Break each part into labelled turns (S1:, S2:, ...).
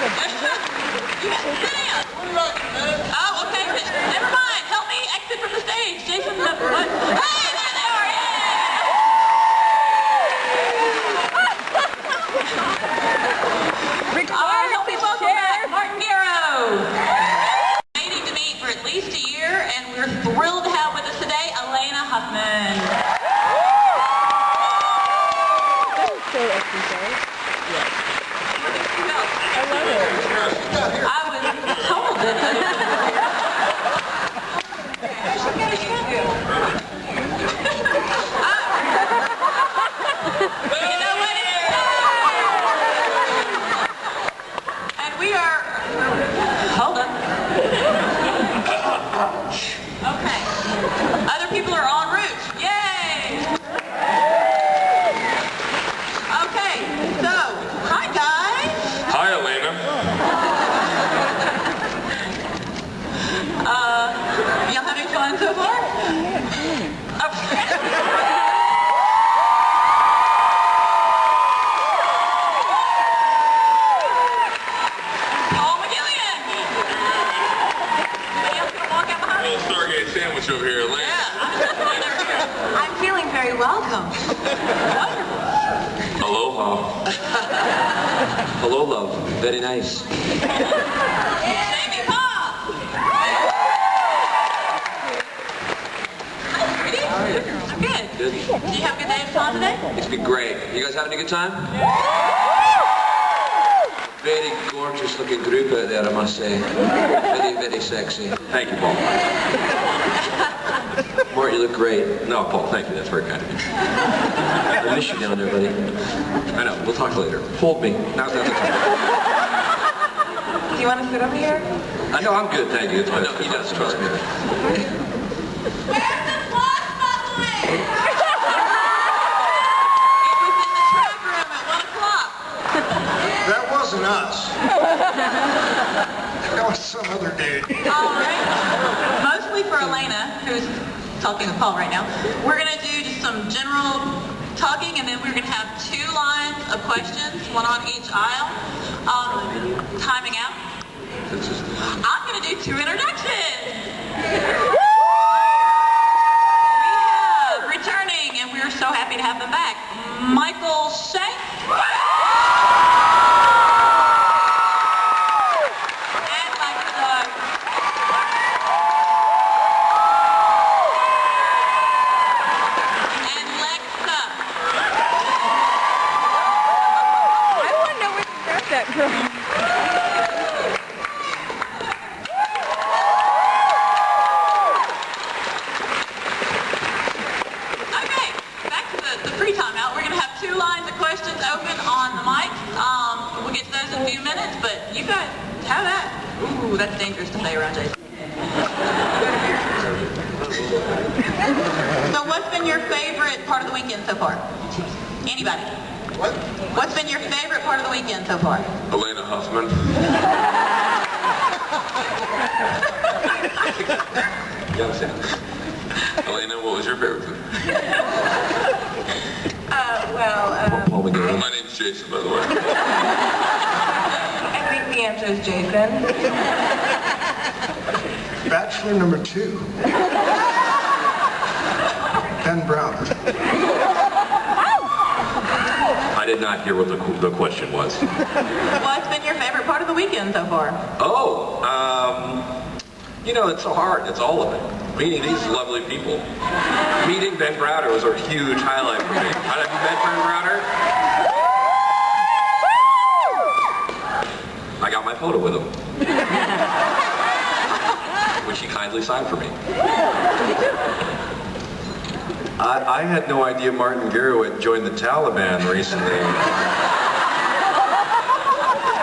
S1: Oh, okay. Never mind. Help me exit from the stage. Jason, what? Hey, there they are. Yay! Help me welcome back Martin Garrow. Waiting to meet for at least a year, and we're thrilled to have with us today Elena Huffman.
S2: So exercise. Yes.
S1: I love it. I was told that. You know what? And we are. Hold up. Okay. Other people are en route. Yay! Okay. So, hi guys.
S3: Hi, Elena.
S1: Y'all having fun so far? Okay. Paul McGillian. Anybody else gonna walk out behind me?
S3: Little Stargate sandwich over here, Elena.
S1: Yeah, I'm feeling very welcome. Wonderful.
S4: Aloha. Hello, love. Very nice.
S1: Jamie Paul. I'm good.
S4: Good.
S1: Did you have a good day at Pond today?
S4: It's been great. You guys having a good time? Very gorgeous looking group out there, I must say. Very, very sexy.
S3: Thank you, Paul.
S4: Mort, you look great.
S3: No, Paul, thank you. That's very kind of you.
S4: I miss you down there, buddy.
S3: I know. We'll talk later.
S4: Hold me.
S3: Now's not the time.
S1: Do you want to sit over here?
S3: I know I'm good, thank you. It's
S4: I know he does, trust me.
S1: Where's the plug, Buckley? It was in the track room at 1 o'clock.
S5: That wasn't us. That was some other dude.
S1: All right. Mostly for Elena, who's talking with Paul right now. We're going to do just some general talking, and then we're going to have 2 lines of questions, one on each aisle. Timing out. I'm going to do 2 introductions. We have returning, and we're so happy to have them back, Michael Shank. And Mike the Dog. And Lexa.
S2: I want to know where to grab that girl.
S1: Okay, back to the free time out. We're going to have 2 lines of questions open on the mic. We'll get to those in a few minutes, but you guys have that. Ooh, that's dangerous to say around Jason. So what's been your favorite part of the weekend so far? Anybody?
S5: What?
S1: What's been your favorite part of the weekend so far?
S3: Elena Huffman.
S4: Yes,
S3: Elena, what was your favorite food?
S4: Paul McGarrow.
S3: My name's Jason, by the way.
S6: I think the answer is Jason.
S5: Bachelor number 2. Ben Browner.
S3: I did not hear what the question was.
S1: What's been your favorite part of the weekend so far?
S3: Oh, you know, it's so hard. It's all of it. Meeting these lovely people. Meeting Ben Browder was a huge highlight for me. Have you met Ben Browder? I got my photo with him. Which he kindly signed for me. I had no idea Martin Garrow had joined the Taliban recently.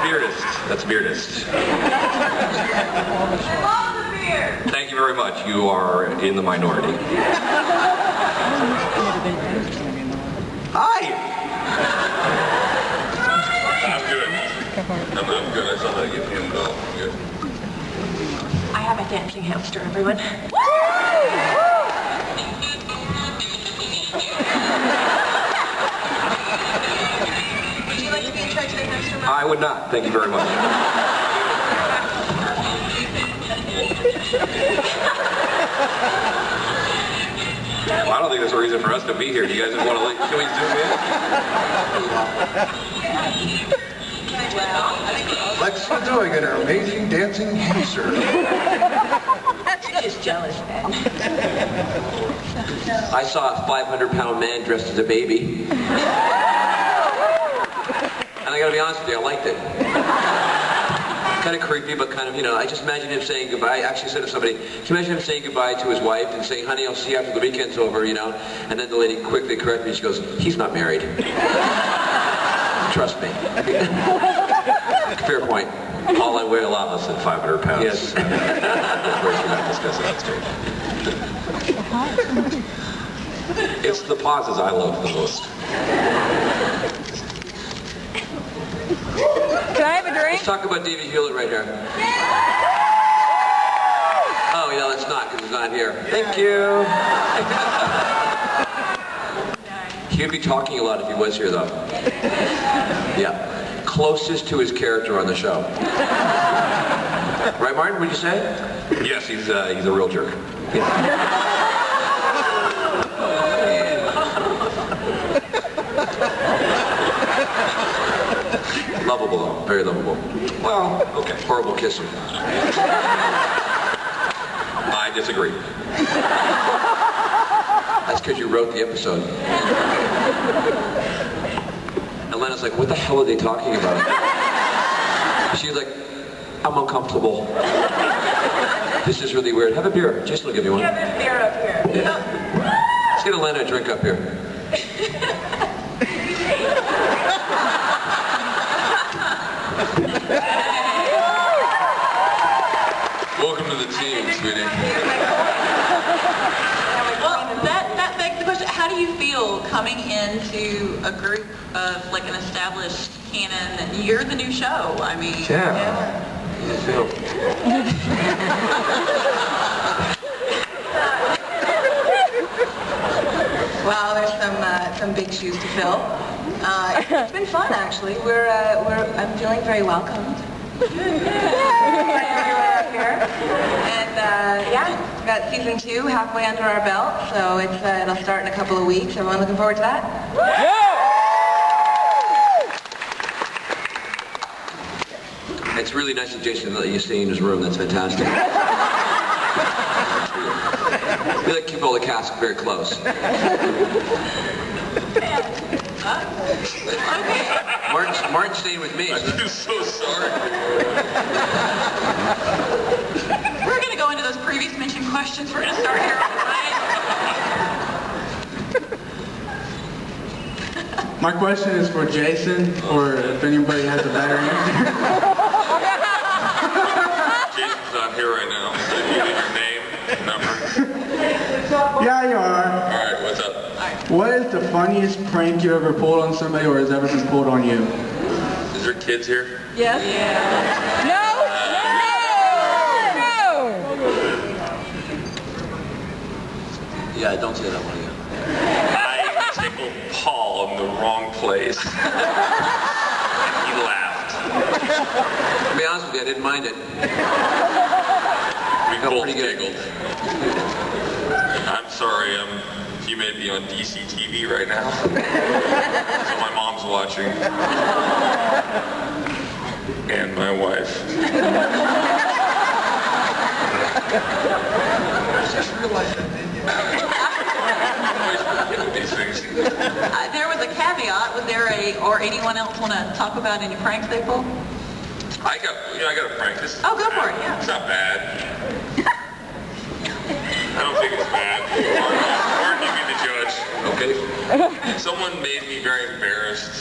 S3: Beardist. That's Beardist. Thank you very much. You are in the minority. Hi! I'm good. I'm good. I saw that you can go. I'm good.
S6: I have a dancing hamster, everyone.
S1: Would you like to be in charge of the hamster?
S3: I I would not. Thank you very much. Well, I don't think there's a reason for us to be here. Do you guys just want to leave? Can we zoom in?
S5: Lex doing an amazing dancing hamster.
S6: You're just jealous, man.
S4: I saw a 500-pound man dressed as a baby. And I gotta be honest with you, I liked it. Kind of creepy, but kind of, you know, I just imagine him saying goodbye. I actually said to somebody, can you imagine him saying goodbye to his wife and saying, honey, I'll see you after the weekend's over, you know? And then the lady quickly corrected me, she goes, he's not married. Trust me. Fair point.
S3: All I weigh a lot less than 500 pounds.
S4: Yes.
S3: Of course, we're not discussing that stage. It's the pauses I love the most.
S2: Can I have a drink?
S4: Let's talk about Davey Hewlett right here. Oh, yeah, let's not, because he's not here.
S3: Thank you.
S4: He'd be talking a lot if he was here, though. Yeah. Closest to his character on the show. Right, Martin? What'd you say?
S3: Yes, he's a real jerk.
S4: Lovable, though. Very lovable.
S3: Well, okay.
S4: Horrible kisser.
S3: I disagree.
S4: That's because you wrote the episode. And Lena's like, what the hell are they talking about? She's like, I'm uncomfortable. This is really weird. Have a beer. Jason will give you one.
S6: Yeah, there's beer up here.
S4: Let's get Lena a drink up here.
S3: Welcome to the team, sweetie.
S1: Well, that begs the question, how do you feel coming into a group of like an established canon and you're the new show? I mean,
S3: Yeah. You feel.
S6: Well, there's some big shoes to fill. It's been fun, actually. I'm feeling very welcomed. Everywhere up here. And yeah, we've got season 2 halfway under our belt, so it'll start in a couple of weeks. Everyone looking forward to that?
S4: It's really nice of Jason to let you stay in his room. That's fantastic. We like to keep all the cast very close. Martin's staying with me.
S3: I'm so sorry.
S1: we're going to go into those previous mentioned questions. We're going to start here on the right.
S7: My question is for Jason, or if anybody has a better answer.
S3: Jason's not here right now. So you need your name, number.
S7: Yeah, you are.
S3: All right, what's up?
S7: What is the funniest prank you ever pulled on somebody or has ever been pulled on you?
S3: Is there kids here?
S2: Yes. No.
S4: Yeah, don't say that one again.
S3: I tickled Paul in the wrong place. He laughed.
S4: To be honest with you, I didn't mind it.
S3: We
S4: Felt
S3: both
S4: pretty good.
S3: giggled. I'm sorry, you may be on dc10b right now. So my mom's watching. And my wife.
S5: Just realized that, didn't you?
S3: These things.
S1: There was a caveat. Was there or anyone else want to talk about any pranks they pulled?
S3: I got a prank.
S1: Oh, go for it, yeah.
S3: It's not bad. I don't think it's bad. Martin, you be the judge.
S4: Okay.
S3: Someone made me very embarrassed.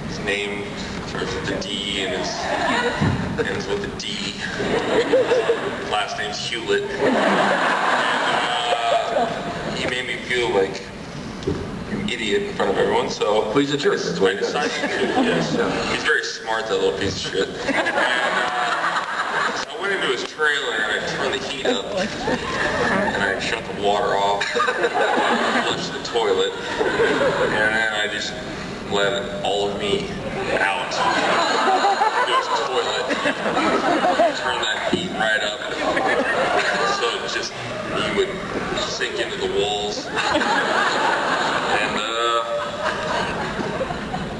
S3: His name starts with the D and ends with the D. Last name's Hewlett. And he made me feel like an idiot in front of everyone, so...
S4: Well, he's a jerk. That's what he does.
S3: Yes. He's very smart, that little piece of shit. And so I went into his trailer and I turned the heat up. And I shut the water off. Flushed the toilet. And then I just let all of me out. toilet, turn that heat right up, so it just, he would sink into the walls, and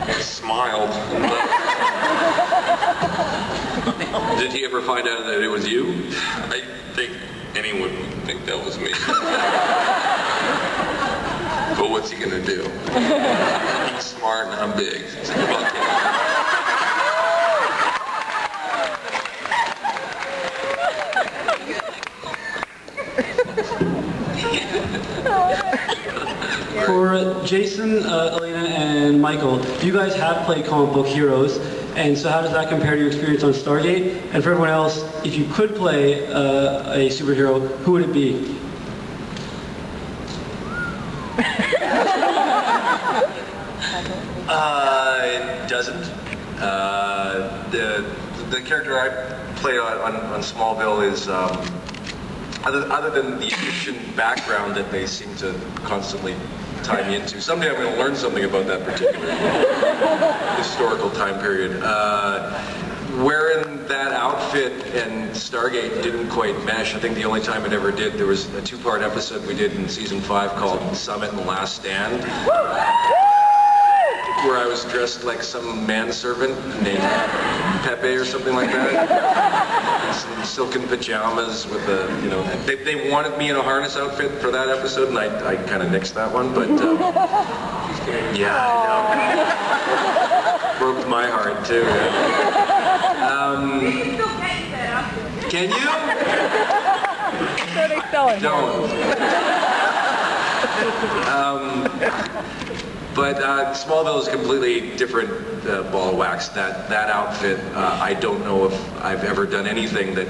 S3: he smiled.
S4: Did he ever find out that it was you?
S3: I think anyone would think that was me. But what's he gonna do? He's smart and I'm big. Fuck him.
S8: For Jason, Elena, and Michael, you guys have played comic book heroes, and so how does that compare to your experience on Stargate? And for everyone else, if you could play a superhero, who would it be?
S9: It doesn't. The character I play on Smallville is, other than the Egyptian background that they seem to constantly tie me into. Someday I'm going to learn something about that particular historical time period. Wearing that outfit and Stargate didn't quite mesh. I think the only time it ever did, there was a 2-part episode we did in season 5 called Summit and Last Stand, where I was dressed like some manservant named Pepe or something like that. And some silken pajamas with a, you know, they wanted me in a harness outfit for that episode, and I kind of nixed that one, but yeah, I know. Broke my heart too. Can you?
S2: So they sell it.
S9: Don't. But Smallville is a completely different ball of wax. That outfit, I don't know if I've ever done anything that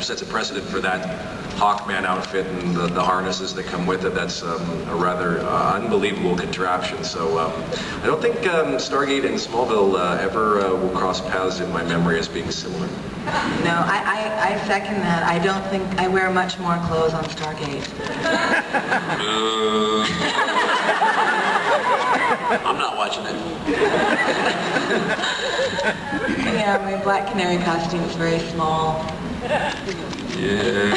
S9: sets a precedent for that Hawkman outfit and the harnesses that come with it. That's a rather unbelievable contraption. So I don't think Stargate and Smallville ever will cross paths in my memory as being similar.
S6: No, I second that. I don't think I wear much more clothes on Stargate.
S4: I'm not watching it.
S6: Yeah, my Black Canary costume is very small.
S3: Yeah.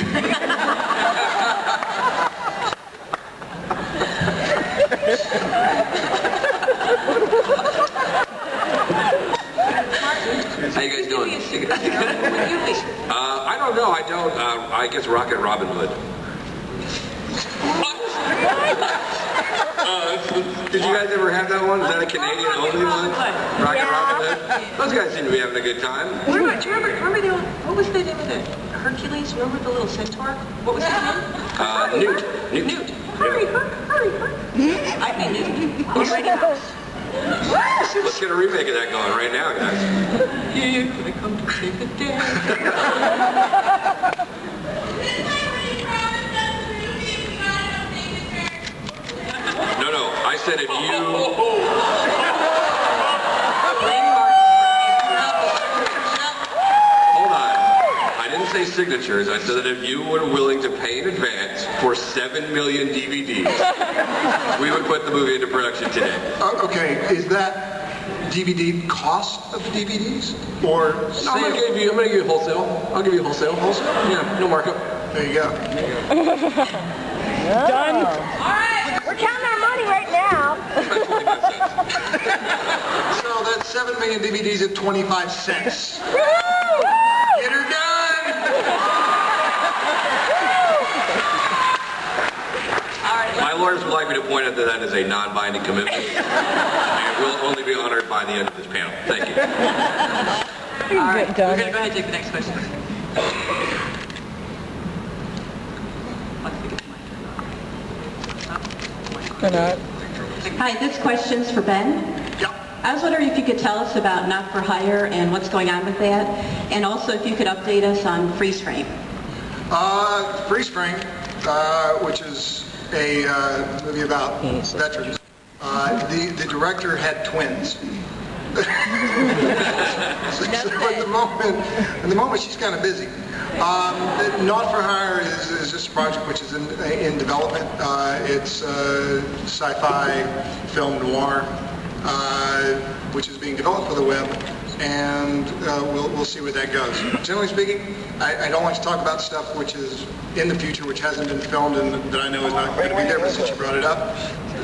S4: How you guys doing?
S3: I don't know. I guess Rocket Robin Hood.
S9: Did you guys ever have that one? Is that a Canadian only one? Rocket Robin Hood? Those guys seem to be having a good time.
S1: Do you remember the old, what was the name of the Hercules? Remember the little centaur? What was his name?
S3: Newt.
S1: Hurry. I mean, Newt. Already house.
S9: Let's get a remake of that going right now, guys.
S1: Here I come to save the day.
S3: No. I said if you... Hold on. I didn't say signatures. I said that if you were willing to pay in advance for 7 million DVDs, we would put the movie into production today.
S5: Okay, is that DVD cost of DVDs? Or
S3: I'm gonna give you wholesale. I'll give you wholesale. Yeah, no markup.
S5: There you go.
S2: Done. All right. We're counting our money right now.
S5: So that's 7 million DVDs at 25 cents. Get her done!
S3: My lawyers would like me to point out that that is a non-binding commitment. And will only be honored by the end of this panel. Thank you.
S1: All right, we're going to go ahead and take the next question.
S10: Hi, this question's for Ben.
S5: Yeah.
S10: I was wondering if you could tell us about Not for Hire and what's going on with that, and also if you could update us on Freeze Frame.
S5: Freeze Frame, which is a movie about veterans. The director had twins. So at the moment she's kind of busy. Not for Hire is this project which is in development. It's sci-fi film noir, which is being developed for the web, and we'll see where that goes. Generally speaking, I don't like to talk about stuff which is in the future, which hasn't been filmed and that I know is not going to be there, but since you brought it up,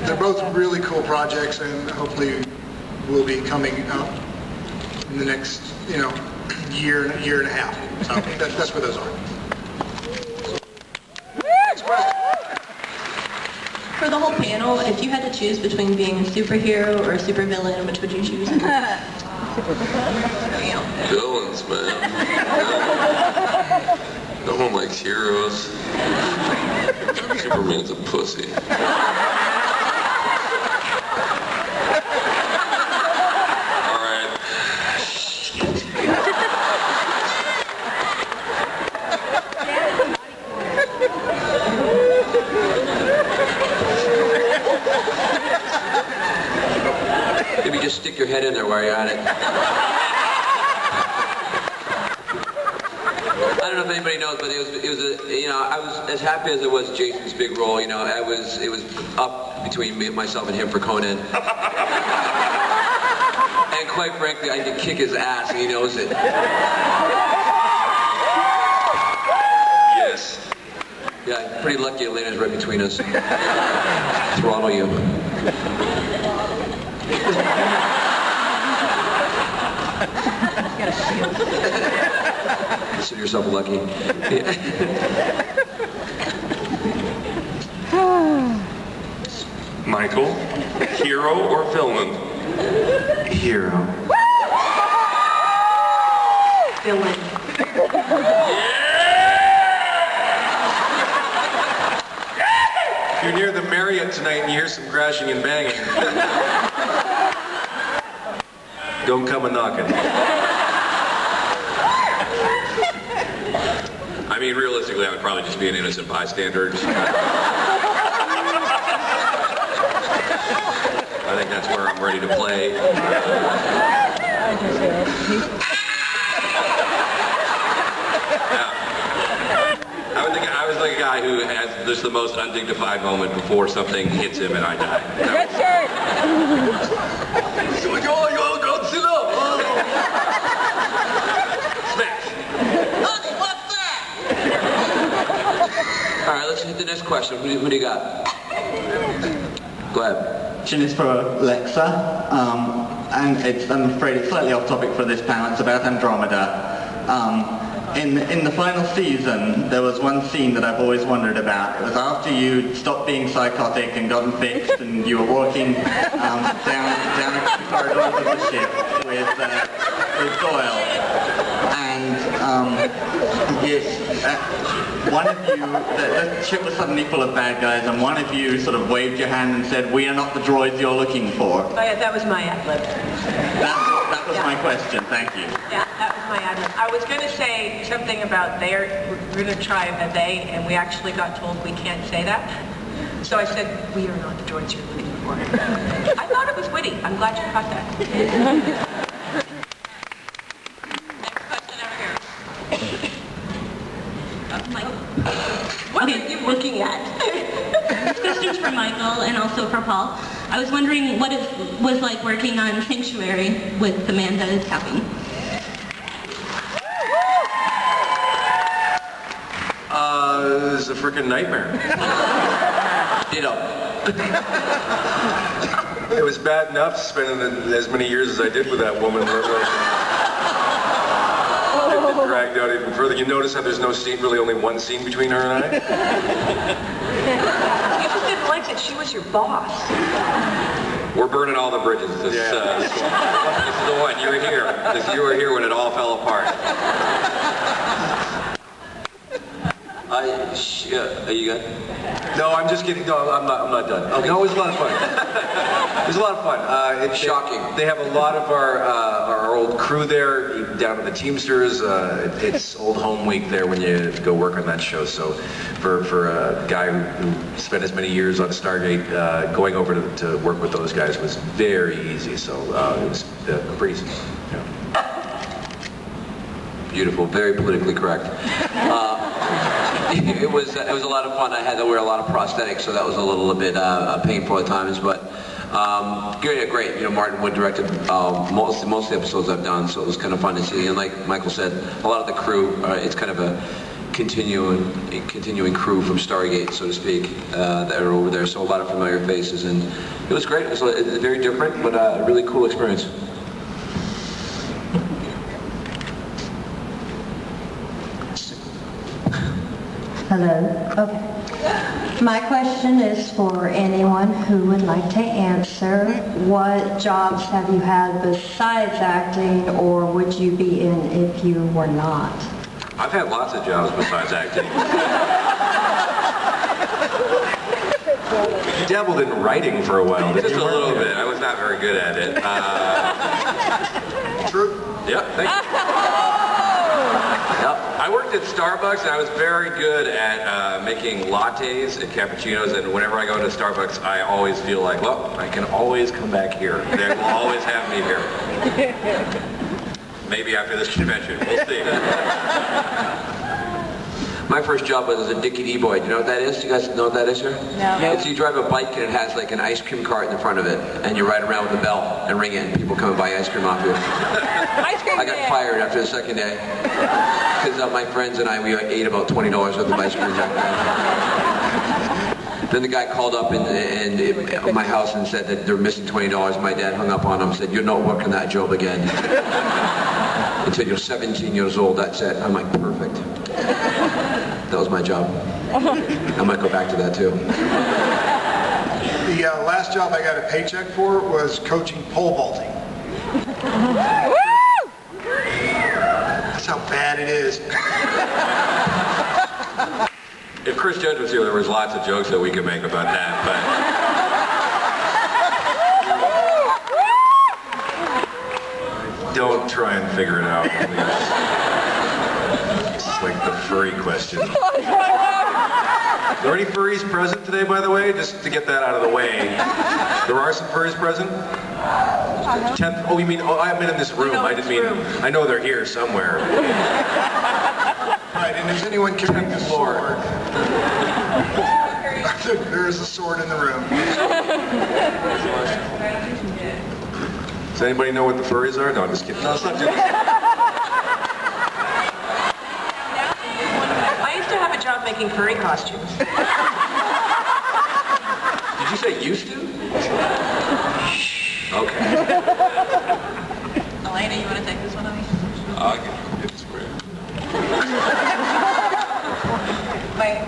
S5: they're both really cool projects and hopefully will be coming out in the next, year and a half. So that's where those are. Next question.
S10: For the whole panel, if you had to choose between being a superhero or a supervillain, which would you choose?
S3: Villains, man. No one likes heroes. Superman's a pussy.
S4: Maybe just stick your head in there while you're at it. I don't know if anybody knows, but it was I was as happy as it was Jason's big role. It was up between myself and him for Conan. And quite frankly, I could kick his ass, and he knows it.
S3: Yes.
S4: Yeah, pretty lucky Elena's right between us. Throttle you. Consider yourself lucky.
S3: Michael, hero or villain?
S9: Hero.
S10: Villain.
S9: If you're near the Marriott tonight and you hear some crashing and banging, don't come a knocking.
S3: I mean, realistically, I would probably just be an innocent bystander. I think that's where I'm ready to play. I was like a guy who has just the most undignified moment before something hits him and I die.
S2: Red shirt!
S3: Smash!
S4: All right, let's hit the next question. Who do you got? Go ahead.
S7: Question is for Lexa, and I'm afraid it's slightly off topic for this panel. It's about Andromeda. In the final season, there was one scene that I've always wondered about. It was after you stopped being psychotic and gotten fixed, and you were walking down the corridors of the ship with Doyle, and one of you, the ship was suddenly full of bad guys, and one of you sort of waved your hand and said, "We are not the droids you're looking for."
S2: Oh yeah, that was my ad-lib.
S7: That was my question, thank you.
S2: Yeah, that was my ad-lib. I was going to say something about we're going to try a they, and we actually got told we can't say that. So I said, "We are not the droids you're looking for." I thought it was witty. I'm glad you caught that.
S1: Next question over here.
S10: Michael.
S2: What are you looking at?
S10: This question's for Michael and also for Paul. I was wondering what it was like working on Sanctuary with Amanda Tapping.
S9: It was a freaking nightmare. It was bad enough spending as many years as I did with that woman. It dragged out even further. You notice how there's no scene, really only one scene between her and I?
S2: You just didn't like that she was your boss.
S3: We're burning all the bridges. This is the one. You were here. You were here when it all fell apart.
S4: Are you good?
S9: No, I'm just kidding. No, I'm not done. Okay. No, it was a lot of fun. It was a lot of fun. It's
S4: shocking.
S9: They have a lot of our old crew there, down at the Teamsters. It's old home week there when you go work on that show. So for a guy who spent as many years on Stargate, going over to work with those guys was very easy. So it was a breeze. Yeah.
S4: Beautiful, very politically correct. It was a lot of fun. I had to wear a lot of prosthetics, so that was a little bit painful at times. But Yeah, great. You know, Martin Wood directed most of the episodes I've done, so it was kind of fun to see. And like Michael said, a lot of the crew, it's kind of a continuing crew from Stargate, so to speak, that are over there. So a lot of familiar faces, and it was great. It was very different, but a really cool experience.
S11: Hello. Okay. My question is for anyone who would like to answer. What jobs have you had besides acting, or would you be in if you were not?
S9: I've had lots of jobs besides acting. You dabbled in writing for a while, didn't you?
S3: Just a little bit. I was not very good at it.
S5: True.
S3: Yep, thank you. I worked at Starbucks, and I was very good at making lattes and cappuccinos, and whenever I go to Starbucks, I always feel like, well, I can always come back here. They will always have me here. Maybe after this convention. We'll see.
S4: My first job was as a Dickie D-boy. Do you know what that is? Do you guys know what that is, sir? No. It's you drive a bike and it has like an ice cream cart in the front of it, and you ride around with a bell and ring it, and people come and buy ice cream off you.
S2: Ice cream
S4: I got fired after the second day because my friends and I, we ate about $20 worth of ice cream that day. Then the guy called up in my house and said that they're missing $20. My dad hung up on him and said, "You're not working that job again until you're 17 years old. That's it." I'm like, perfect. That was my job. I might go back to that too.
S5: The last job I got a paycheck for was coaching pole vaulting. That's how bad it is.
S3: If Chris Judge was here, there was lots of jokes that we could make about that, but...
S9: Don't try and figure it out, please. It's like the furry question. Are there any furries present today, by the way? Just to get that out of the way. There are some furries present? 10th, oh, you mean, oh, I've been in this room. I didn't mean, I know they're here somewhere.
S5: Right, and is anyone carrying a sword? There is a sword in the room.
S9: Does anybody know what the furries are? No, I'm just kidding. No, it's not too
S2: I used to have a job making furry costumes.
S4: Did you say used to? Okay.
S1: Elena, you want to take this one on me?
S3: I'll get it's great.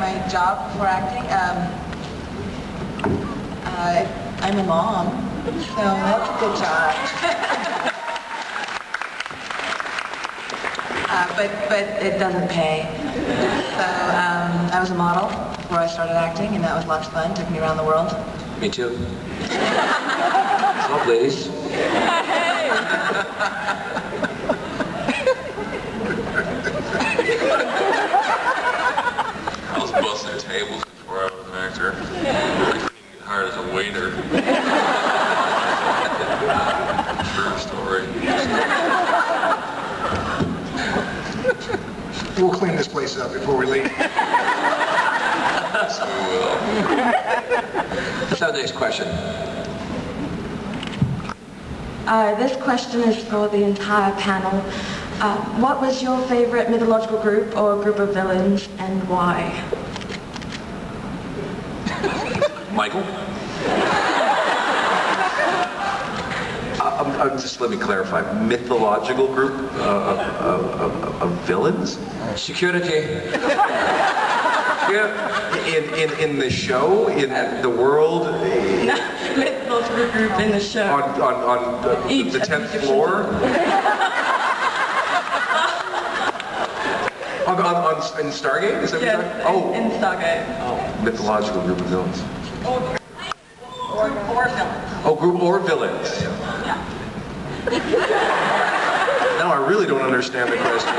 S6: My job for acting, I'm a mom, so that's a good job. But it doesn't pay. So I was a model before I started acting, and that was lots of fun. Took me around the world.
S4: Me too. What's up, ladies?
S3: I was busting tables before I was an actor. I couldn't even get hired as a waiter. True story.
S5: We'll clean this place up before we leave.
S3: Yes, we will.
S4: Let's have the next question.
S11: This question is for the entire panel. What was your favorite mythological group or group of villains, and why?
S9: Michael? Just let me clarify. Mythological group of villains?
S4: Security.
S9: Yeah, in the show, in the world,
S11: Mythological group in the show.
S9: on the 10th floor. In Stargate? Is that what you're talking? Oh,
S11: in Stargate.
S9: oh, mythological group of villains.
S1: Or villains.
S9: Oh, group or villains. Now I really don't understand the question.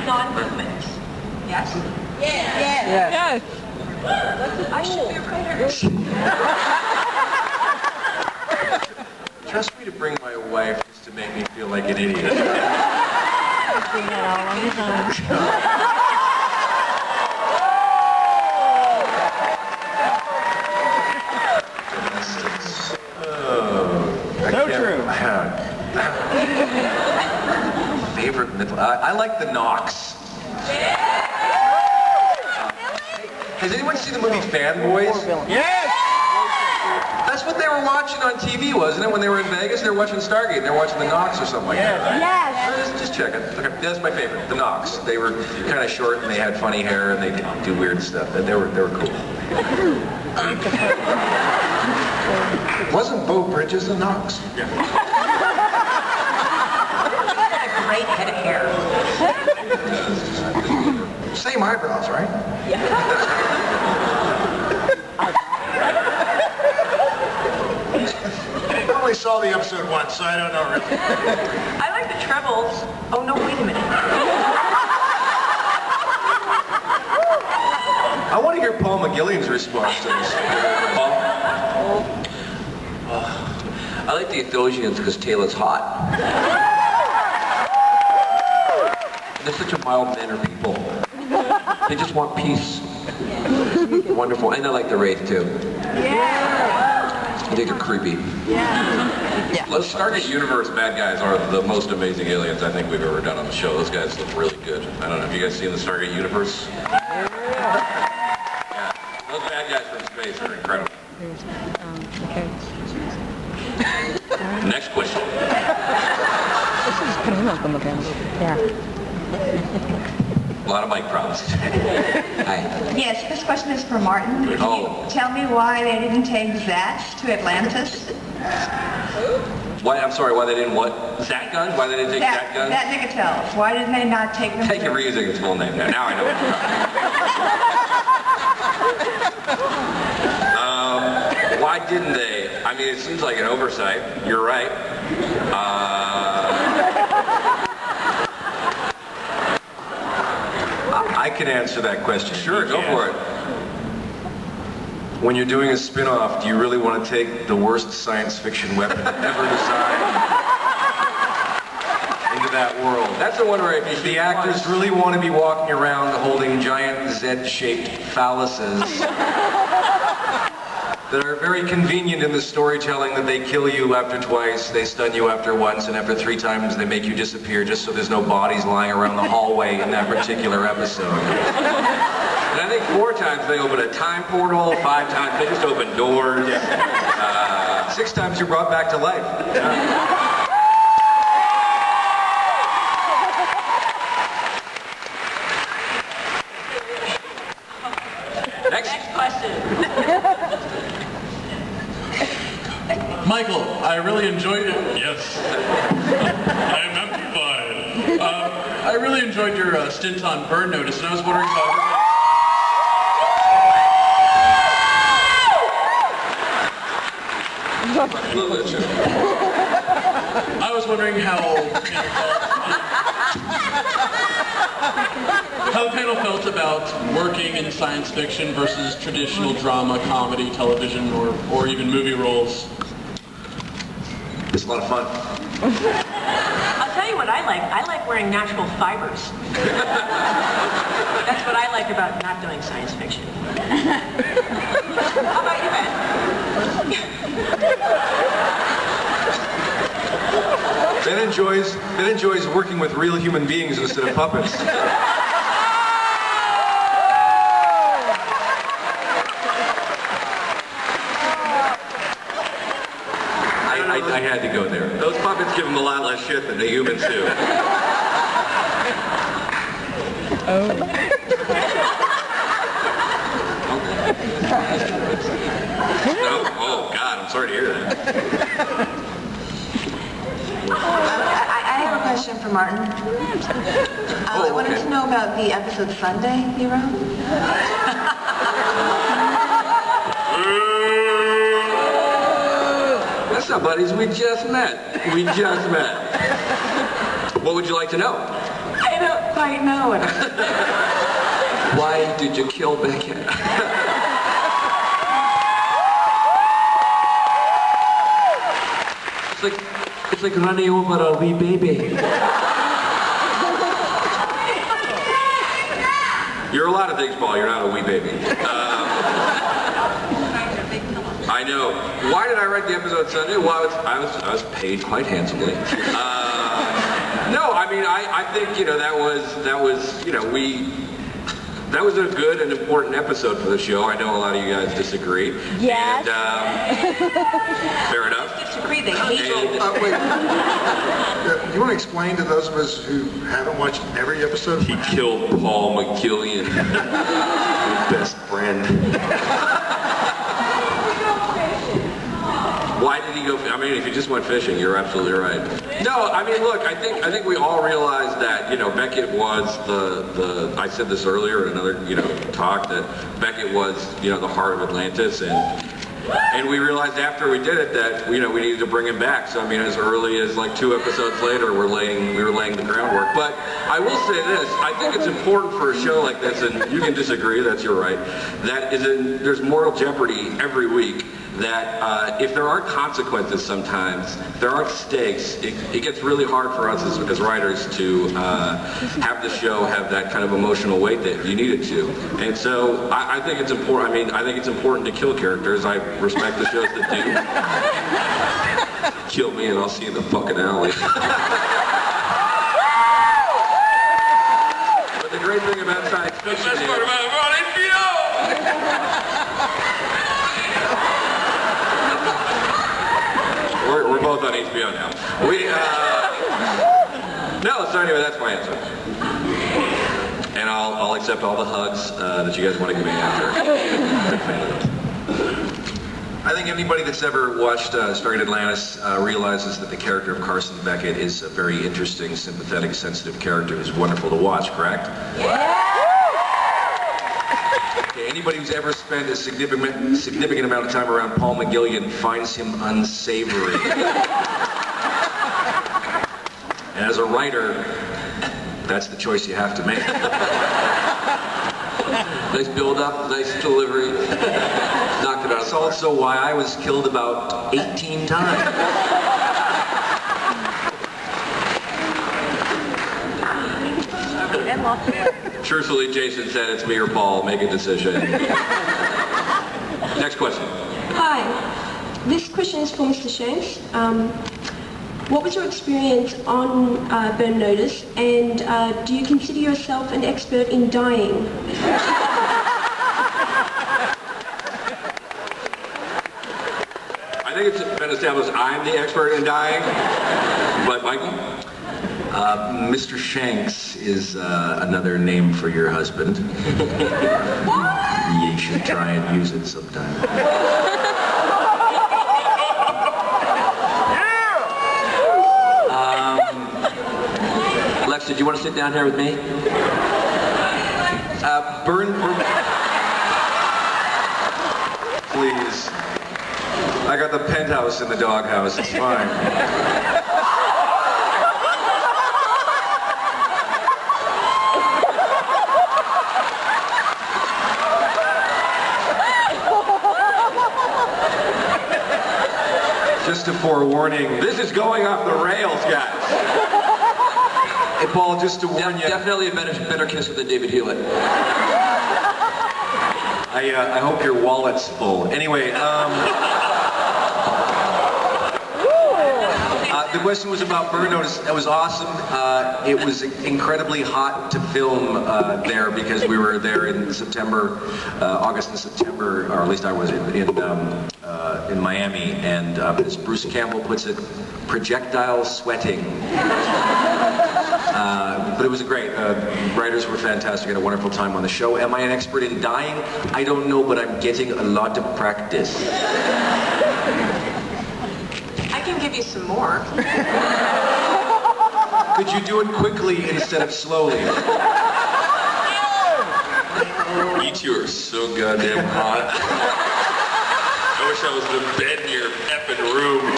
S2: Non-movement. Yes?
S11: Yes.
S2: I should be a writer.
S9: Trust me to bring my wife just to make me feel like an idiot. I like the Knocks. Has anyone seen the movie Fanboys?
S12: Yes!
S9: That's what they were watching on TV, wasn't it? When they were in Vegas, they were watching Stargate, and they were watching the Knocks or something like that, right?
S11: Yes.
S9: Just checking. Okay, that's my favorite, the Knocks. They were kind of short, and they had funny hair, and they do weird stuff. They were cool.
S5: Wasn't Bo Bridges the Knox?
S9: Yeah.
S2: A great head of hair.
S5: Same eyebrows, right? I only saw the episode once, so I don't know really.
S2: I like the trebles. Oh no, wait a minute.
S9: I want to hear Paul McGillian's response to this. Paul?
S4: I like the Ethosians because Taylor's hot. They're such a mild-mannered people. They just want peace. Wonderful. And I like the Wraith, too. I think they're creepy.
S3: Those Stargate Universe bad guys are the most amazing aliens I think we've ever done on the show. Those guys look really good. I don't know, have you guys seen the Stargate Universe? Yeah. Those bad guys from space are incredible. Next question. A lot of mic problems. Hi.
S6: Yes, this question is for Martin. Can
S3: Oh.
S6: you tell me why they didn't take Zatch to Atlantis?
S3: Why? I'm sorry. Why they didn't what? Zat guns? Why they didn't take Zat guns?
S6: That Nicotels. Why didn't they not take them?
S3: Take it reusing its full name now. Now I know what you're talking about. Why didn't they? I mean, it seems like an oversight. You're right.
S9: I can answer that question.
S3: Sure, go for it.
S9: When you're doing a spin-off, do you really want to take the worst science fiction weapon ever designed into that world?
S3: That's the one where if
S9: The actors really want to be walking around holding giant Z-shaped phalluses that are very convenient in the storytelling, that they kill you after twice, they stun you after once, and after 3 times they make you disappear just so there's no bodies lying around the hallway in that particular episode.
S3: And I think 4 times they open a time portal, 5 times they just open doors.
S9: 6 times you're brought back to life.
S2: Next question.
S12: Michael, I really enjoyed it. Yes. I am amplified. I really enjoyed your stint on Burn Notice, and I was wondering how... I was wondering how the panel felt about working in science fiction versus traditional drama, comedy, television, or even movie roles.
S9: It's a lot of fun.
S2: I'll tell you what I like. I like wearing natural fibers. That's what I like about not doing science fiction. How about you, Ben?
S9: Ben enjoys working with real human beings instead of puppets.
S3: I had to go there. Those puppets give them a lot less shit than the humans do. Oh, God, I'm sorry to hear that.
S6: I have a question for Martin. I wanted to know about the episode Sunday you wrote.
S3: That's not buddies, we just met. We just met. What would you like to know?
S6: I don't quite know what
S4: Why did you kill Beckett? It's like running over a wee baby.
S3: You're a lot of things, Paul. You're not a wee baby. I know. Why did I write the episode Sunday? Well, I was paid quite handsomely.
S4: No, I mean, I think, you know, that was, you know, that was a good and important episode for the show. I know a lot of you guys disagree.
S11: Yes.
S4: And, fair enough.
S2: Disagree, they hate you.
S5: Wait. You want to explain to those of us who haven't watched every episode?
S3: He killed Paul McGillion, his best friend.
S4: Why did he go? I mean, if he just went fishing, you're absolutely right. No, I mean, look, I think we all realized that, you know, Beckett was the I said this earlier in another, you know, talk, that Beckett was, you know, the heart of Atlantis, and we realized after we did it that, you know, we needed to bring him back. So I mean, as early as like 2 episodes later, we were laying the groundwork. But I will say this: I think it's important for a show like this, and you can disagree, that's your right. There's moral jeopardy every week. That if there aren't consequences sometimes, if there aren't stakes, it gets really hard for us as writers to have the show have that kind of emotional weight that you need it to. And so I think it's important. I mean, I think it's important to kill characters. I respect the shows that do. Kill me and I'll see you in the fucking alley. But the great thing about science fiction is... We're both on HBO now. No, so anyway, that's my answer. And I'll accept all the hugs that you guys want to give me after.
S9: I think anybody that's ever watched Stargate Atlantis realizes that the character of Carson Beckett is a very interesting, sympathetic, sensitive character who's wonderful to watch, correct? Okay, anybody who's ever spent a significant amount of time around Paul McGillion finds him unsavory. And as a writer, that's the choice you have to make.
S4: Nice build-up, nice delivery. Knocked it out.
S9: That's also why I was killed about 18 times.
S4: Truthfully, Jason said it's me or Paul. Make a decision. Next question.
S13: Hi. This question is for Mr. Shanks. What was your experience on burn notice, and do you consider yourself an expert in dying?
S4: I think it's been established I'm the expert in dying, but Michael?
S9: Mr. Shanks is another name for your husband. You should try and use it sometime.
S4: Lex, did you want to sit down here with me?
S9: Please. I got the penthouse in the doghouse. It's fine. Just a forewarning.
S4: This is going off the rails, guys.
S9: Hey, Paul, just to warn you.
S4: Definitely a better kisser than David Hewlett.
S9: I hope your wallet's full. Anyway, the question was about burn notice. That was awesome. It was incredibly hot to film there because we were there in September, August and September, or at least I was in Miami, and as Bruce Campbell puts it, projectile sweating. But it was great. Writers were fantastic. I had a wonderful time on the show. Am I an expert in dying? I don't know, but I'm getting a lot of practice.
S2: I can give you some more.
S9: Could you do it quickly instead of slowly?
S3: You two are so goddamn hot. I wish I was in the bed in your effing room.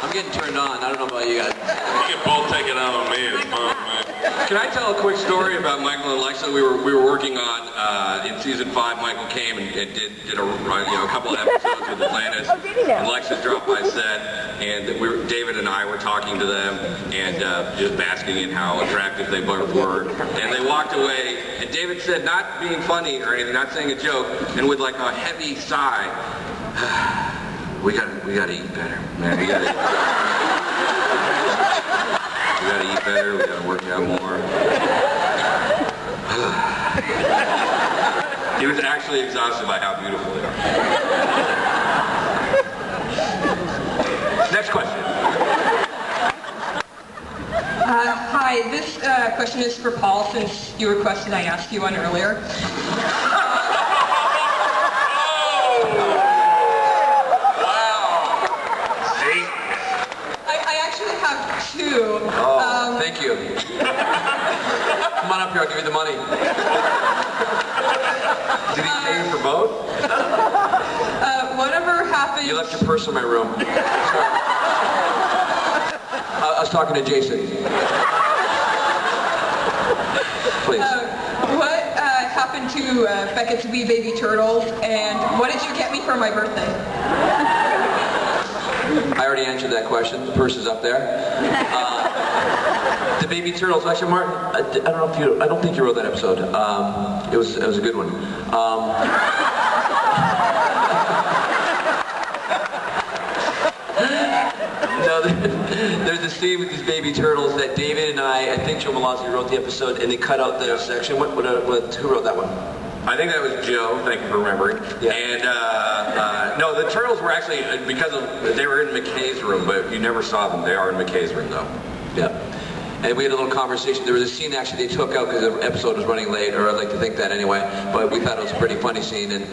S4: I'm getting turned on. I don't know about you guys.
S3: You can both take it out on me. It's fine, man.
S4: Can I tell a quick story about Michael and Lexa? We were working on in season 5. Michael came and did a couple of episodes with Atlantis. And Lexa dropped by set, and David and I were talking to them and just basking in how attractive they both were. And they walked away, and David said, not being funny or anything, not saying a joke, and with like a heavy sigh, We gotta eat better, man. We gotta eat better. We gotta work out more.
S3: He was actually exhausted by how beautiful they are.
S4: Next question.
S2: Hi, this question is for Paul, since you requested I ask you one earlier. I actually have two.
S4: Oh, thank you. Come on up here, I'll give you the money. Did he pay you for both?
S2: Whatever happened...
S4: You left your purse in my room. Sorry. I was talking to Jason. Please.
S2: What happened to Beckett's wee baby turtles, and what did you get me for my birthday?
S4: I already answered that question. The purse is up there. The baby turtles. Actually, Martin, I don't think you wrote that episode. It was a good one. No, there's a scene with these baby turtles that David and I think Joe Malazzi wrote the episode, and they cut out the section. Who wrote that one?
S3: I think that was Joe, thank you for remembering.
S4: Yeah.
S3: And no, the turtles were actually, they were in McKay's room, but you never saw them. They are in McKay's room though.
S4: Yeah. And we had a little conversation. There was a scene actually they took out because the episode was running late, or I'd like to think that anyway. But we thought it was a pretty funny scene, and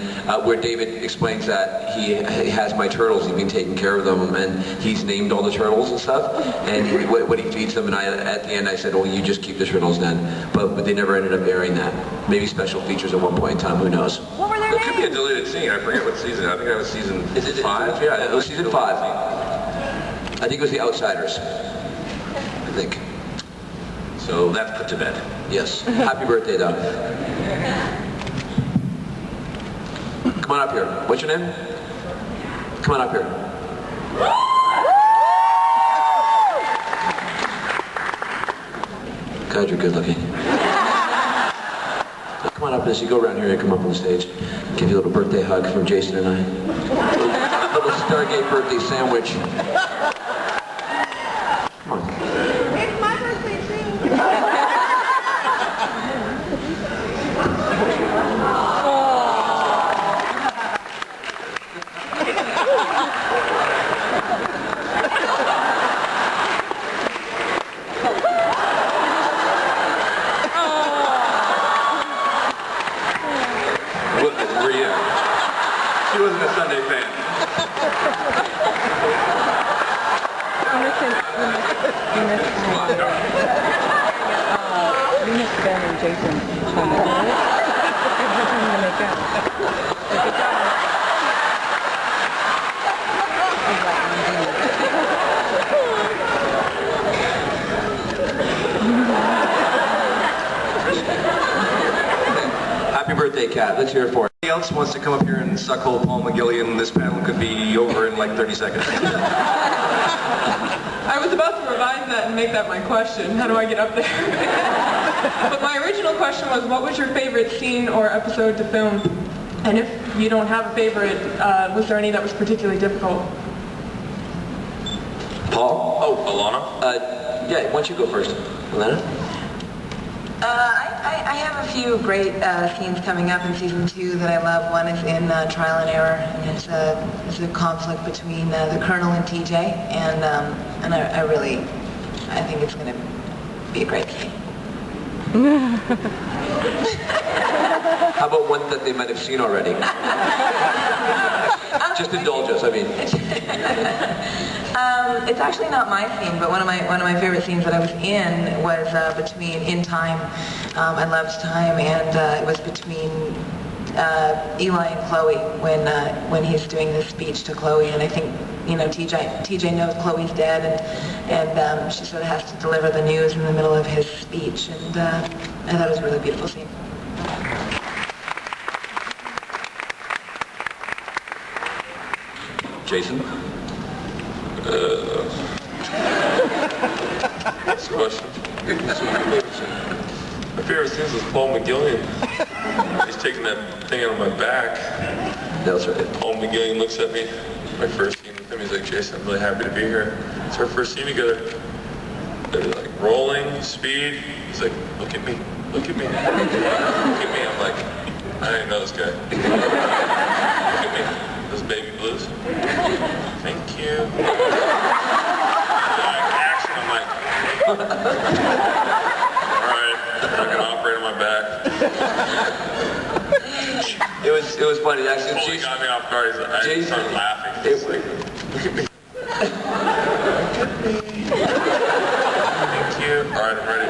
S4: where David explains that he has my turtles, he's been taking care of them, and he's named all the turtles and stuff. And what he feeds them, and at the end I said, "Oh, you just keep the turtles then." But they never ended up airing that. Maybe special features at one point in time. Who knows?
S2: What were their
S3: It could be a deleted scene. I forget what season. I think that was season 5.
S4: Yeah, it was season 5. I think it was The Outsiders. I think.
S3: So that's put to bed.
S4: Yes. Happy birthday, Doug. Come on up here. What's your name? Come on up here. God, you're good looking. Come on up as you go around here and come up on the stage. Give you a little birthday hug from Jason and I. A little Stargate birthday sandwich. Come on.
S6: It's my birthday too.
S3: Look at Rhea. She wasn't a Sunday fan.
S14: We missed Ben and Jason. Nothing to make up. Good job.
S4: Happy birthday, Kat. Let's hear it for it.
S9: Anybody else wants to come up here and suckle Paul McGillian? This panel could be over in like 30 seconds.
S2: I was about to revise that and make that my question. How do I get up there? But my original question was, what was your favorite scene or episode to film? And if you don't have a favorite, was there any that was particularly difficult?
S4: Paul?
S3: Oh, Alana?
S4: Yeah, why don't you go first? Alana?
S6: I have a few great scenes coming up in season 2 that I love. One is in Trial and Error, and it's a conflict between the Colonel and TJ, and I think it's going to be a great scene.
S4: How about one that they might have seen already? Just indulge us, I mean.
S6: It's actually not my scene, but one of my favorite scenes that I was in was between In Time. I loved Time, and it was between Eli and Chloe when he's doing this speech to Chloe, and I think TJ knows Chloe's dead, and she sort of has to deliver the news in the middle of his speech, and I thought it was a really beautiful scene.
S3: Jason? Next question. My favorite scenes was Paul McGillian. He's taking that thing out of my back.
S4: That's right.
S3: Paul McGillian looks at me. my first scene with him. He's like, Jason, I'm really happy to be here. It's our first scene together. They're like rolling, speed. He's like, look at me, look at me, look at me. I'm like, I didn't know this guy. Look at me, those baby blues. Thank you. Action, I'm like, all right, I can operate on my back.
S4: It was funny. Actually,
S3: Totally got me off guard. I just started laughing. He's like, look at me. Thank you. All right, I'm ready.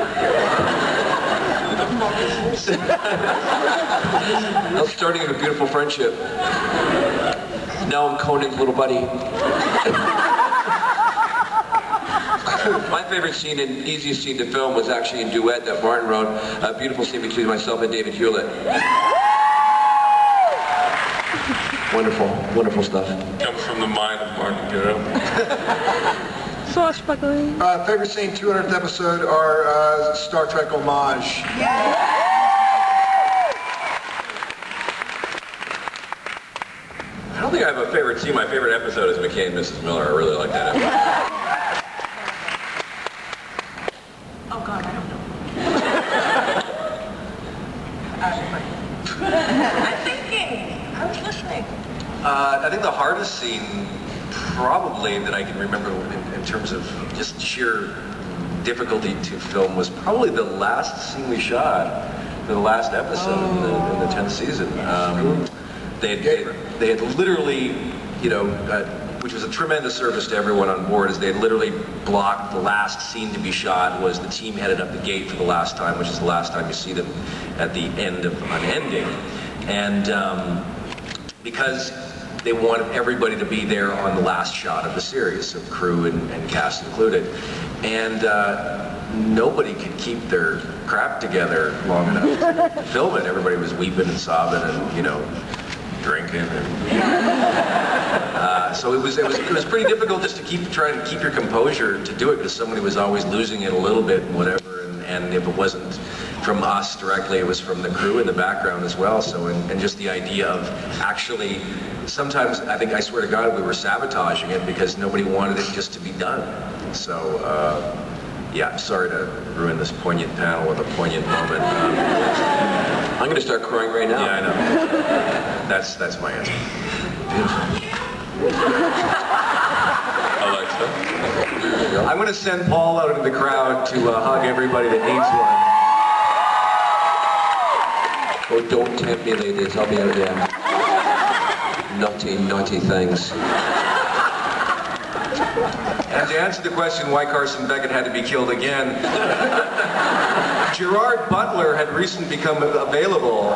S4: I was starting a beautiful friendship. Now I'm Conan's little buddy. My favorite scene and easiest scene to film was actually in Duet that Martin wrote. A beautiful scene between myself and David Hewlett. Wonderful, wonderful stuff.
S3: Comes from the mind of Martin, you know.
S14: Swashbuckling.
S5: Favorite scene, 200th episode, our Star Trek homage.
S9: I don't think I have a favorite scene. My favorite episode is McKay and Mrs. Miller. I really like that episode.
S2: Oh God, I don't know. I'm thinking. I was listening.
S9: I think the hardest scene, probably, that I can remember in terms of just sheer difficulty to film was probably the last scene we shot, the last episode in the 10th season. They had literally, you know, which was a tremendous service to everyone on board, is they had literally blocked the last scene to be shot was the team headed up the gate for the last time, which is the last time you see them at the end of Unending. And because they wanted everybody to be there on the last shot of the series, so crew and cast included. And nobody could keep their crap together long enough to film it. Everybody was weeping and sobbing and, you know, drinking. And, so it was pretty difficult just to trying to keep your composure to do it, because somebody was always losing it a little bit and whatever. And if it wasn't from us directly, it was from the crew in the background as well. So, and just the idea of actually, sometimes I swear to God, we were sabotaging it because nobody wanted it just to be done. So, yeah, I'm sorry to ruin this poignant panel with a poignant moment.
S4: I'm going to start crying right now.
S9: Yeah, I know. That's my answer.
S3: Alexa.
S9: I'm going to send Paul out into the crowd to hug everybody that needs one.
S4: Oh, don't tempt me, ladies. I'll be out there. Naughty, naughty things.
S9: And to answer the question why Carson Beckett had to be killed again, Gerard Butler had recently become available.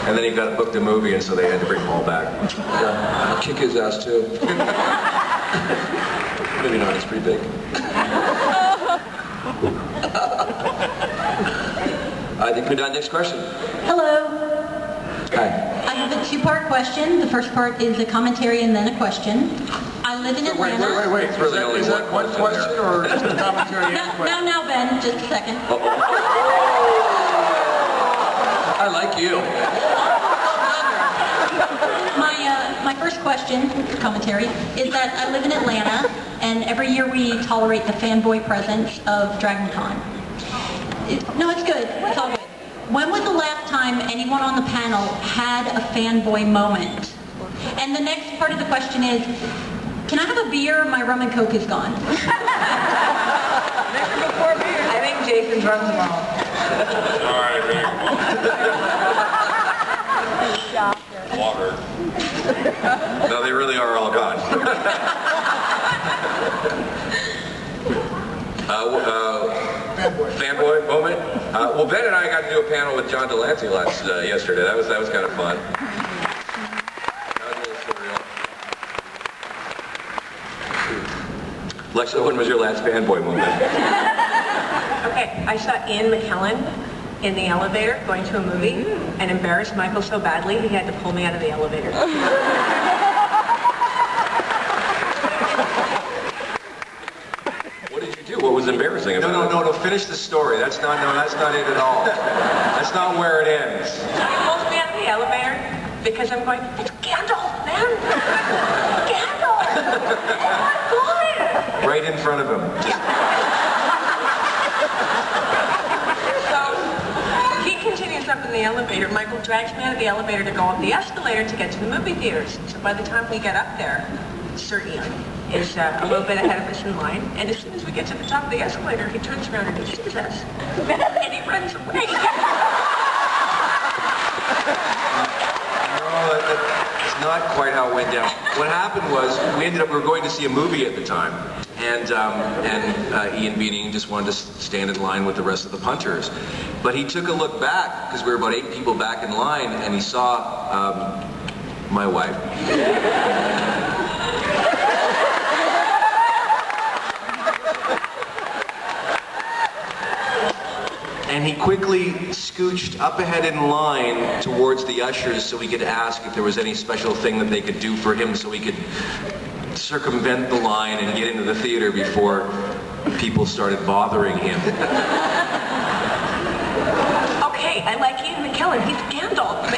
S9: And then he got booked a movie, and so they had to bring Paul back.
S4: Yeah, I'll kick his ass too. Maybe not, it's pretty big. I think we're done. Next question.
S10: Hello.
S4: Hi.
S10: I have a two-part question. The first part is a commentary and then a question. I live in Atlanta.
S5: Wait.
S9: It's really only
S5: Is that
S9: one
S5: one
S9: question
S5: question or just a commentary and question?
S10: Now, Ben, just a second.
S4: I like you.
S10: My first question, commentary, is that I live in Atlanta, and every year we tolerate the fanboy presence of DragonCon. No, it's good. It's all good. When was the last time anyone on the panel had a fanboy moment? And the next part of the question is, can I have a beer? My rum and coke is gone.
S6: Never before beer. I think Jason's runs them all.
S3: All right, water.
S9: No, they really are all gone. Fanboy moment? Well, Ben and I got to do a panel with John Delancey yesterday. That was kind of fun. That was a little surreal. Lexa, when was your last fanboy moment?
S2: Okay, I saw Ian McKellen in the elevator going to a movie and embarrassed Michael so badly he had to pull me out of the elevator.
S9: What did you do? What was embarrassing about it? No, finish the story. That's not it at all. That's not where it ends.
S2: He pulls me out of the elevator because I'm going, it's Gandalf, man!
S9: Right in front of him.
S2: So he continues up in the elevator. Michael drags me out of the elevator to go up the escalator to get to the movie theaters. So by the time we get up there, Sir Ian is a little bit ahead of us in line. And as soon as we get to the top of the escalator, he turns around and he sees us. And he runs away.
S9: It's not quite how it went down. What happened was we were going to see a movie at the time, and Ian Beanie just wanted to stand in line with the rest of the punters. But he took a look back, because we were about 8 people back in line, and he saw my wife. And he quickly scooched up ahead in line towards the ushers so he could ask if there was any special thing that they could do for him so he could circumvent the line and get into the theater before people started bothering him.
S2: Okay, I like Ian McKellen. He's Gandalf.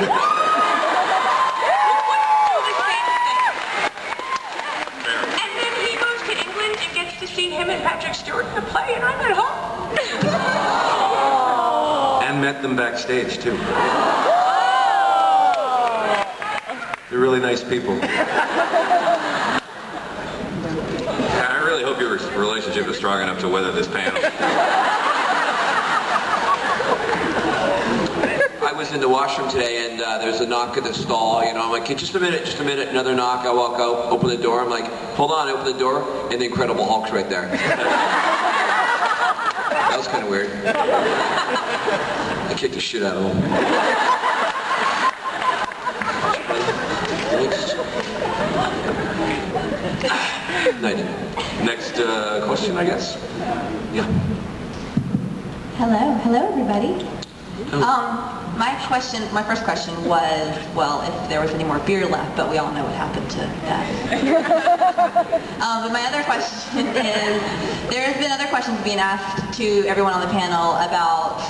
S2: And then he goes to England and gets to see him and Patrick Stewart in a play, and I'm at home.
S9: And met them backstage, too. They're really nice people.
S3: Yeah, I really hope your relationship is strong enough to weather this panel.
S4: I was in the washroom today, and there's a knock at the stall. You know, I'm like, hey, just a minute. Another knock. I walk out, open the door. I'm like, hold on, I open the door, and the Incredible Hulk's right there. That was kind of weird. I kicked the shit out of him.
S9: Next question, I guess. Yeah.
S15: Hello everybody. My first question was, well, if there was any more beer left, but we all know what happened to that. But my other question is, there has been other questions being asked to everyone on the panel about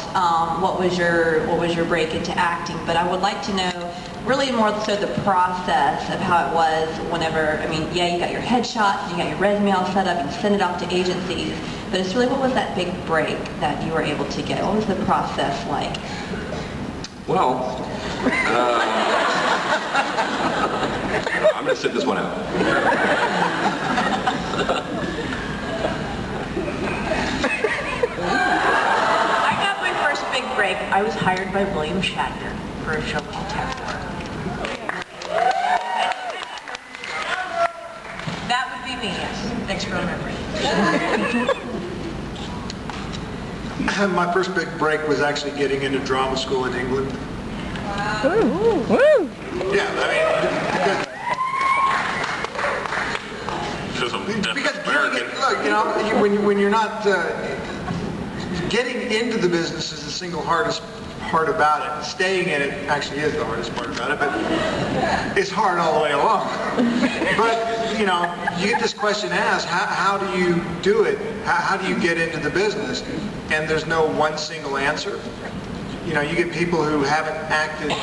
S15: what was your break into acting, but I would like to know really more so the process of how it was whenever, I mean, yeah, you got your headshot, you got your resume all set up, you send it off to agencies, but it's really, what was that big break that you were able to get? What was the process like?
S9: Well, I'm going to sit this one out.
S2: I got my first big break. I was hired by William Shatner for a show called Test War. That would be me, yes. Thanks for remembering.
S5: My first big break was actually getting into drama school in England.
S14: Wow. Woo!
S5: Yeah, I mean, because doing it, look, you know, when you're not getting into the business is the single hardest part about it. Staying in it actually is the hardest part about it, but it's hard all the way along. But you know, you get this question asked: how do you do it? How do you get into the business? And there's no one single answer. You know, you get people who haven't acted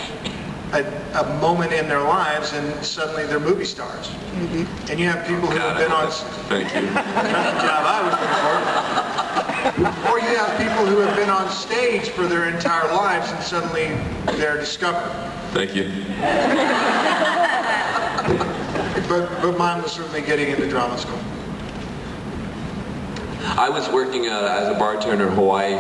S5: a moment in their lives and suddenly they're movie stars. Mm-hmm. And you have people who have been on...
S3: Thank you.
S5: That's the job I was looking for. Or you have people who have been on stage for their entire lives and suddenly they're discovered.
S3: Thank you.
S5: But mine was certainly getting into drama school.
S4: I was working as a bartender in Hawaii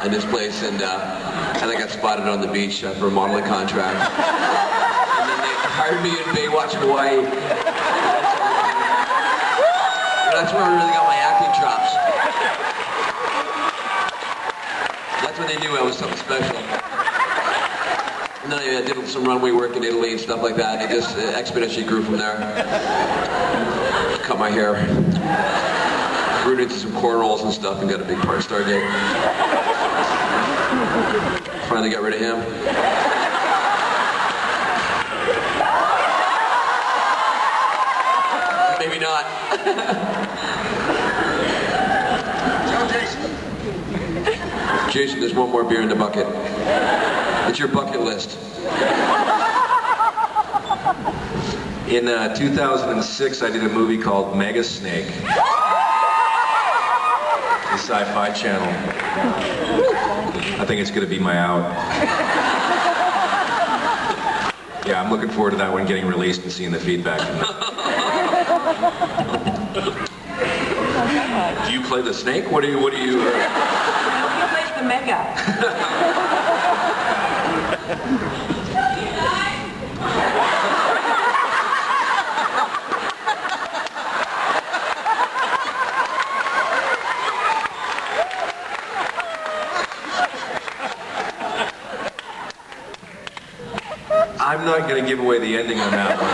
S4: in this place, and I got spotted on the beach for a modeling contract. And then they hired me in Baywatch, Hawaii. And that's where I really got my acting chops. That's when they knew I was something special. And then I did some runway work in Italy and stuff like that, and it just exponentially grew from there. Cut my hair. Grew into some cornrows and stuff and got a big part of Stargate. Finally got rid of him. Maybe not. Jason, there's one more beer in the bucket. It's your bucket list.
S9: In 2006, I did a movie called Mega Snake. The Sci-Fi Channel. I think it's going to be my out. Yeah, I'm looking forward to that one getting released and seeing the feedback from that.
S4: Do you play the snake? What do you?
S2: He plays the mega.
S9: I'm not going to give away the ending on that one.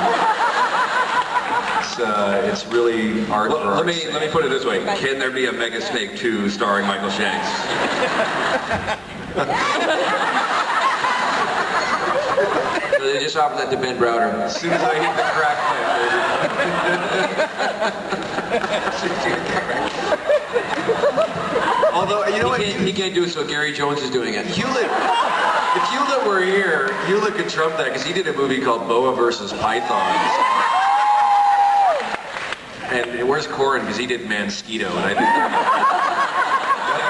S9: It's really art for
S4: Let
S9: art's
S4: me
S9: sake.
S4: put it this way. Can there be a Mega Snake 2 starring Michael Shanks? They just offered that to Ben Browder.
S9: As soon as I hit the crack pipe, although, you know what?
S4: He can't do it, so Gary Jones is doing it.
S9: If Hewlett were here, Hewlett could trump that because he did a movie called Boa versus Python. And where's Corin? Because he did Mansquito, and I think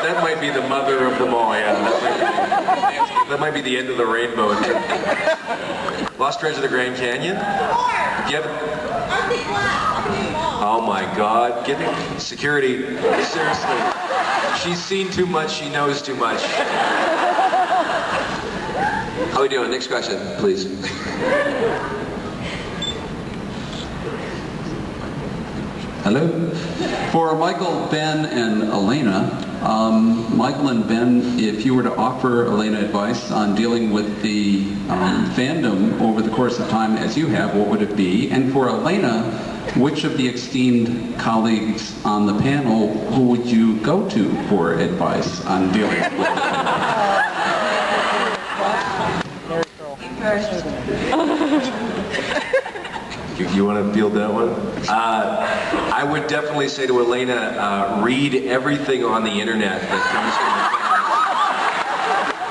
S9: that might be the mother of them all. Yeah, that might be the end of the rainbow. Lost Treasure of the Grand Canyon. Oh my God! Get it, security. Seriously, she's seen too much. She knows too much.
S4: How are we doing? Next question, please.
S16: Hello. For Michael, Ben, and Elena, Michael and Ben, if you were to offer Elena advice on dealing with the fandom over the course of time as you have, what would it be? And for Elena, which of the esteemed colleagues on the panel, who would you go to for advice on dealing with the fandom?
S9: You want to field that one? I would definitely say to Elena, read everything on the internet that comes from the fans.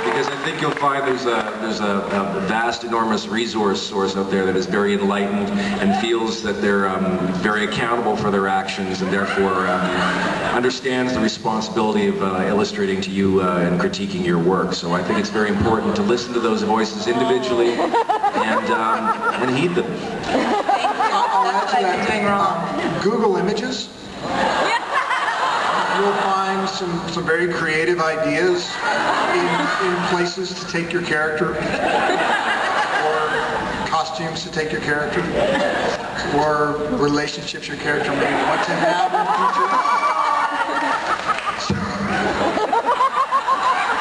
S9: Because I think you'll find there's a vast, enormous resource source out there that is very enlightened and feels that they're very accountable for their actions and therefore understands the responsibility of illustrating to you and critiquing your work. So I think it's very important to listen to those voices individually and heed them.
S5: I'll add to that. Google Images. You'll find some very creative ideas in places to take your character, or costumes to take your character, or relationships your character may want to have in the future.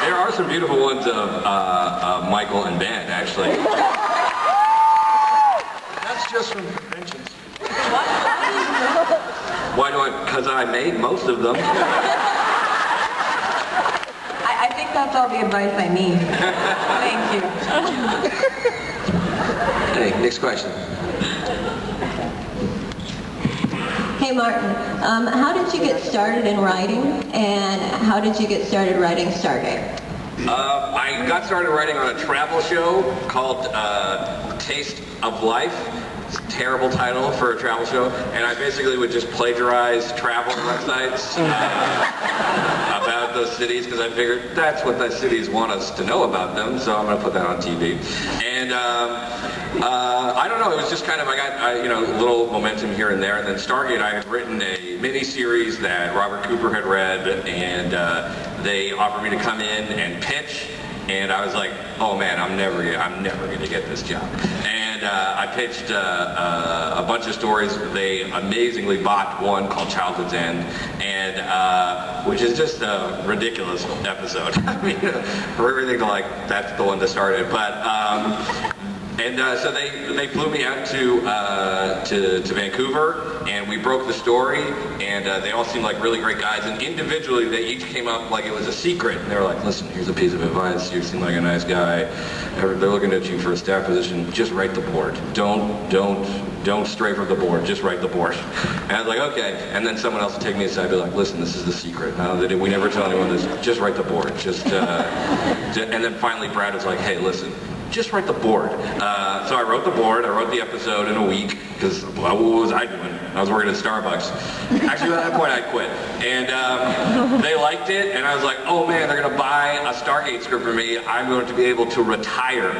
S4: There are some beautiful ones of Michael and Ben, actually.
S5: That's just from conventions.
S4: Why do I? Because I made most of them.
S6: I think that's all the advice I need. Thank you.
S4: Hey, next question.
S11: Hey Martin, how did you get started in writing, and how did you get started writing Stargate?
S4: I got started writing on a travel show called Taste of Life. It's a terrible title for a travel show, and I basically would just plagiarize travel websites about those cities because I figured that's what the cities want us to know about them, so I'm going to put that on TV. And I don't know, it was just kind of, I got a little momentum here and there, and then Stargate, I had written a mini-series that Robert Cooper had read, and they offered me to come in and pitch, and I was like, oh man, I'm never gonna get this job. And I pitched a bunch of stories. They amazingly bought one called Childhood's End, and which is just a ridiculous episode. I mean, for everything to like, that's the one to start it. But so they flew me out to Vancouver, and we broke the story, and they all seemed like really great guys, and individually they each came up like it was a secret, and they were like, listen, here's a piece of advice, you seem like a nice guy, they're looking at you for a staff position, just write the board, don't stray from the board, just write the board. And I was like, okay, and then someone else would take me aside and be like, listen, this is the secret, we never tell anyone this, just write the board, and then finally Brad was like, hey, listen, just write the board. So I wrote the board, I wrote the episode in a week,
S3: because well, what was I doing? I was working at Starbucks. Actually, at that point, I quit. And they liked it, and I was like, oh man, they're going to buy a Stargate script for me. I'm going to be able to retire.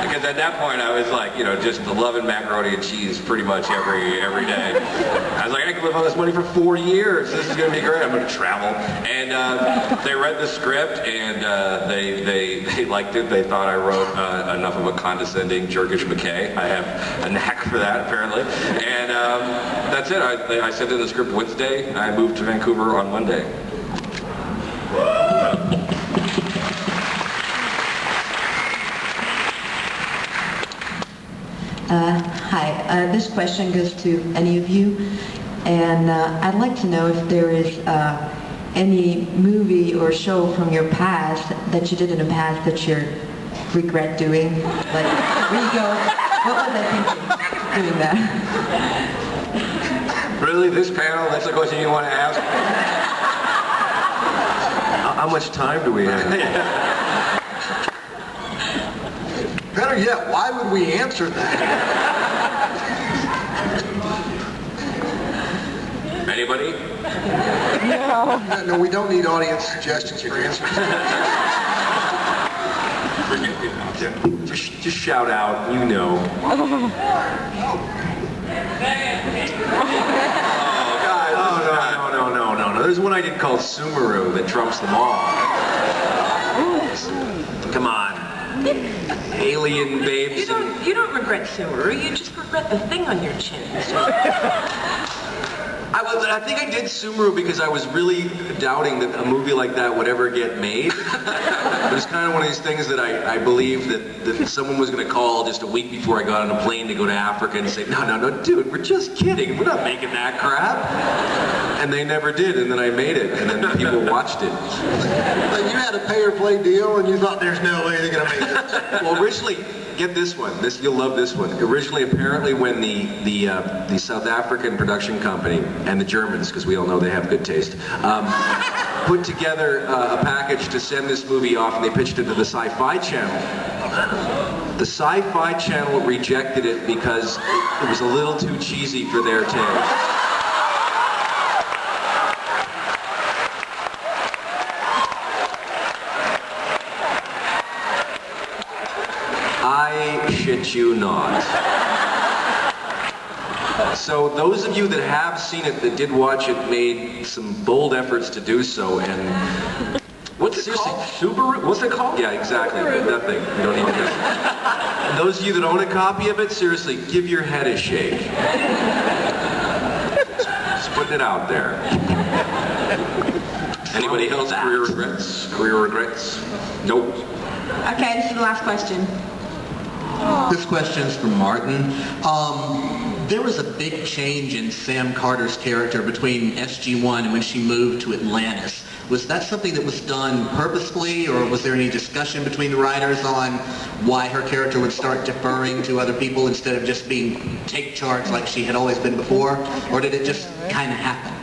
S3: Because at that point, I was like, just loving macaroni and cheese pretty much every day. I was like, I can live on this money for 4 years. This is going to be great. I'm going to travel. And they read the script, and they liked it. They thought I wrote enough of a condescending, jerkish McKay. I have a knack for that, apparently. And that's it. I sent in the script Wednesday. I moved to Vancouver on Monday.
S6: Hi, this question goes to any of you, and I'd like to know if there is any movie or show from your past that you did in the past that you regret doing, like Rigo. What was I thinking doing that?
S3: Really? This panel? That's the question you want to ask?
S9: How much time do we have?
S5: Better yet, why would we answer that?
S3: Anybody?
S5: No, we don't need audience suggestions for answers.
S9: Just shout out, you know.
S3: Oh, guys, no.
S9: There's one I did called Sumeru that trumps them all. Come on. Alien babes.
S2: You don't regret Sumeru, you just regret the thing on your chin.
S9: I think I did Sumeru because I was really doubting that a movie like that would ever get made. It was kind of one of these things that I believed that someone was going to call just a week before I got on a plane to go to Africa and say, no, dude, we're just kidding. We're not making that crap. And they never did, and then I made it, and then people watched it.
S5: But you had a pay-or-play deal, and you thought there's no way they're going to make it.
S9: Well, originally, get this one. You'll love this one. Originally, apparently, when the South African production company and the Germans, because we all know they have good taste, put together a package to send this movie off, and they pitched it to the Sci-Fi Channel. The Sci-Fi Channel rejected it because it was a little too cheesy for their taste. I shit you not. So those of you that have seen it, that did watch it, made some bold efforts to do so, and what's it called? Subaru? What's it called? Yeah, exactly. That thing. You don't need to. And those of you that own a copy of it, seriously, give your head a shake. Just putting it out there. Anybody else? Career regrets? Career regrets? Nope.
S6: Okay, this is the last question.
S17: This question is from Martin. There was a big change in Sam Carter's character between SG-1 and when she moved to Atlantis. Was that something that was done purposefully, or was there any discussion between the writers on why her character would start deferring to other people instead of just being take charge like she had always been before? Or did it just kind of happen?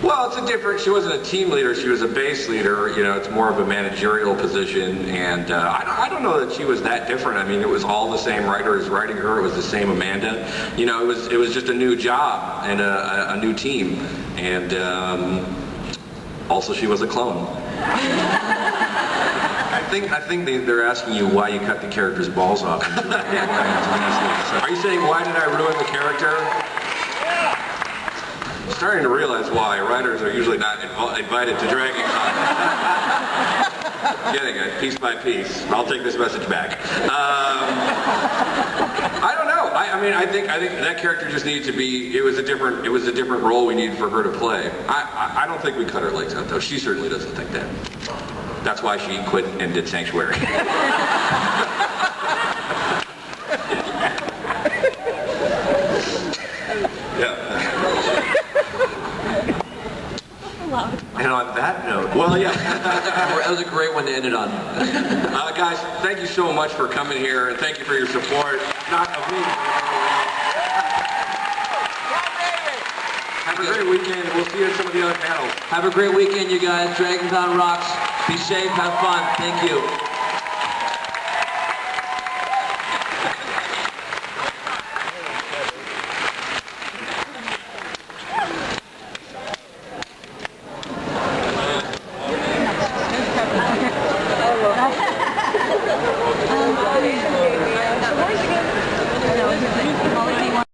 S3: Well, she wasn't a team leader, she was a base leader. It's more of a managerial position, and I don't know that she was that different. I mean, it was all the same writers writing her, it was the same Amanda. It was just a new job and a new team, and also she was a clone. I think they're asking you why you cut the character's balls off. Are you saying why did I ruin the character? I'm starting to realize why writers are usually not invited to Dragon Con. Getting it, piece by piece. I'll take this message back. I don't know. I think that character just needed to be. It was a different role we needed for her to play. I don't think we cut her legs out though. She certainly doesn't think that. That's why she quit and did Sanctuary. And on that note, well, yeah.
S4: That was a great one to end it on.
S3: Guys, thank you so much for coming here, and thank you for your support. Not of me. Have a great weekend. We'll see you at some of the other panels.
S4: Have a great weekend, you guys. DragonCon rocks. Be safe. Have fun. Thank you.